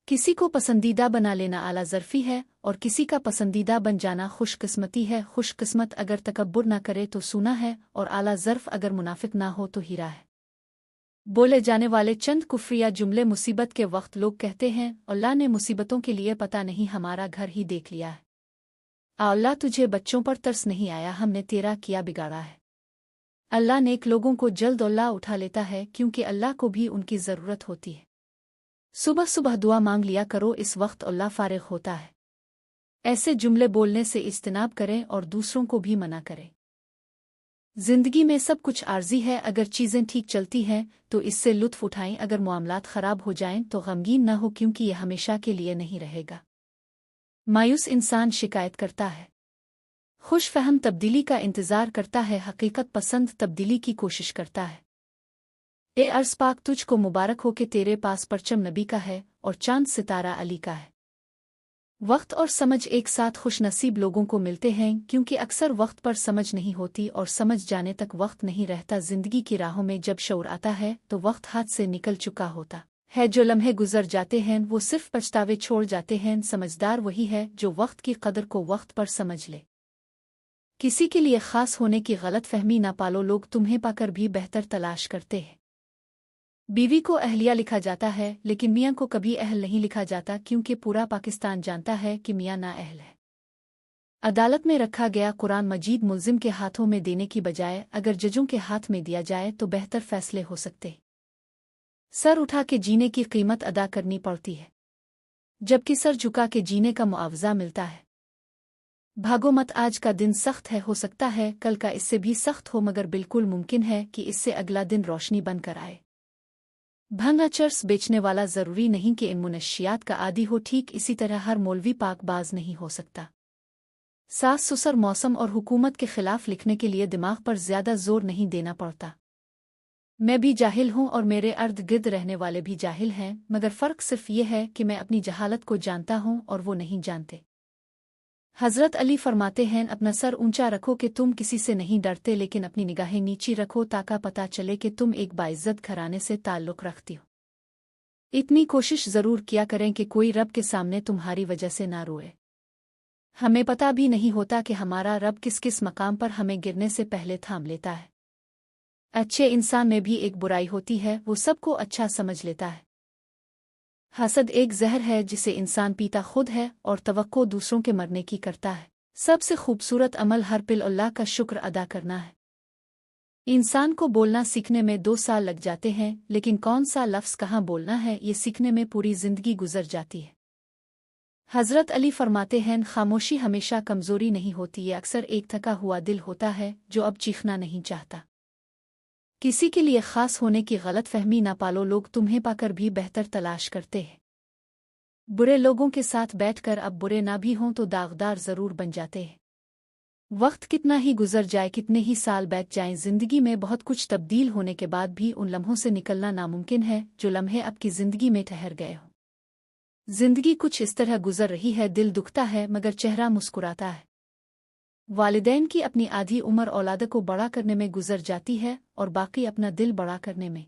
किसी को पसंदीदा बना लेना आला ज़र्फ़ी है और किसी का पसंदीदा बन जाना खुशकिस्मती है। खुशकिस्मत अगर तकब्बुर ना करे तो सूना है और आला ज़र्फ़ अगर मुनाफिक ना हो तो हीरा है। बोले जाने वाले चंद कुफ्रिया जुमले। मुसीबत के वक्त लोग कहते हैं अल्लाह ने मुसीबतों के लिए पता नहीं हमारा घर ही देख लिया है। अल्लाह तुझे बच्चों पर तरस नहीं आया, हमने तेरा किया बिगाड़ा है। अल्लाह नेक लोगों को जल्द अल्लाह उठा लेता है क्योंकि अल्लाह को भी उनकी ज़रूरत होती है। सुबह सुबह दुआ मांग लिया करो, इस वक्त अल्लाह फारिग होता है। ऐसे जुमले बोलने से इज्तिनाब करें और दूसरों को भी मना करें। जिंदगी में सब कुछ आर्जी है, अगर चीज़ें ठीक चलती हैं तो इससे लुत्फ उठाएं, अगर मामलात ख़राब हो जाएं तो गमगीन न हो क्योंकि यह हमेशा के लिए नहीं रहेगा। मायूस इंसान शिकायत करता है, खुश फहम तब्दीली का इंतज़ार करता है, हकीकत पसंद तब्दीली की कोशिश करता है। ए अर्ज़ पाक तुझको मुबारक हो कि तेरे पास परचम नबी का है और चांद सितारा अली का है। वक्त और समझ एक साथ खुश नसीब लोगों को मिलते हैं क्योंकि अक्सर वक्त पर समझ नहीं होती और समझ जाने तक वक्त नहीं रहता। जिंदगी की राहों में जब शऊर आता है तो वक्त हाथ से निकल चुका होता है। जो लम्हे गुजर जाते हैं वो सिर्फ पछतावे छोड़ जाते हैं। समझदार वही है जो वक्त की कदर को वक्त पर समझ ले। किसी के लिए खास होने की गलत फहमी ना पालो, लोग तुम्हें पाकर भी बेहतर तलाश करते हैं। बीवी को अहलिया लिखा जाता है लेकिन मियाँ को कभी अहल नहीं लिखा जाता क्योंकि पूरा पाकिस्तान जानता है कि मियाँ ना अहल है। अदालत में रखा गया कुरान मजीद मुल्जिम के हाथों में देने की बजाय अगर जजों के हाथ में दिया जाए तो बेहतर फैसले हो सकते। सर उठा के जीने की कीमत अदा करनी पड़ती है जबकि सर झुका के जीने का मुआवजा मिलता है। भागो मत, आज का दिन सख्त है, हो सकता है कल का इससे भी सख्त हो, मगर बिल्कुल मुमकिन है कि इससे अगला दिन रोशनी बनकर आए। भंगा चर्स बेचने वाला ज़रूरी नहीं कि इन मुनशियात का आदी हो, ठीक इसी तरह हर मौलवी पाकबाज नहीं हो सकता। सास ससुर मौसम और हुकूमत के खिलाफ लिखने के लिए दिमाग पर ज़्यादा जोर नहीं देना पड़ता। मैं भी जाहिल हूँ और मेरे अर्द गिर्द रहने वाले भी जाहिल हैं, मगर फ़र्क सिर्फ ये है कि मैं अपनी जहालत को जानता हूँ और वो नहीं जानते। हज़रत अली फरमाते हैं, अपना सर ऊंचा रखो कि तुम किसी से नहीं डरते, लेकिन अपनी निगाहें नीची रखो ताकि पता चले कि तुम एक बाइज्जत घराने से ताल्लुक़ रखती हो। इतनी कोशिश ज़रूर किया करें कि कोई रब के सामने तुम्हारी वजह से ना रोए। हमें पता भी नहीं होता कि हमारा रब किस किस मकाम पर हमें गिरने से पहले थाम लेता है। अच्छे इंसान में भी एक बुराई होती है, वो सबको अच्छा समझ लेता है। हसद एक जहर है जिसे इंसान पीता खुद है और तवक्को दूसरों के मरने की करता है। सबसे खूबसूरत अमल हर पिल अल्लाह का शुक्र अदा करना है। इंसान को बोलना सीखने में 2 साल लग जाते हैं, लेकिन कौन सा लफ्ज़ कहाँ बोलना है ये सीखने में पूरी जिंदगी गुजर जाती है। हज़रत अली फरमाते हैं, खामोशी हमेशा कमज़ोरी नहीं होती, ये अक्सर एक थका हुआ दिल होता है जो अब चीखना नहीं चाहता। किसी के लिए खास होने की गलत फहमी ना पालो, लोग तुम्हें पाकर भी बेहतर तलाश करते हैं। बुरे लोगों के साथ बैठकर अब बुरे ना भी हों तो दागदार ज़रूर बन जाते हैं। वक्त कितना ही गुजर जाए, कितने ही साल बैठ जाएं, जिंदगी में बहुत कुछ तब्दील होने के बाद भी उन लम्हों से निकलना नामुमकिन है जो लम्हे अब की जिंदगी में ठहर गए हों। जिंदगी कुछ इस तरह गुजर रही है, दिल दुखता है मगर चेहरा मुस्कुराता है। वालिदैन की अपनी आधी उम्र औलाद को बड़ा करने में गुजर जाती है और बाकी अपना दिल बड़ा करने में।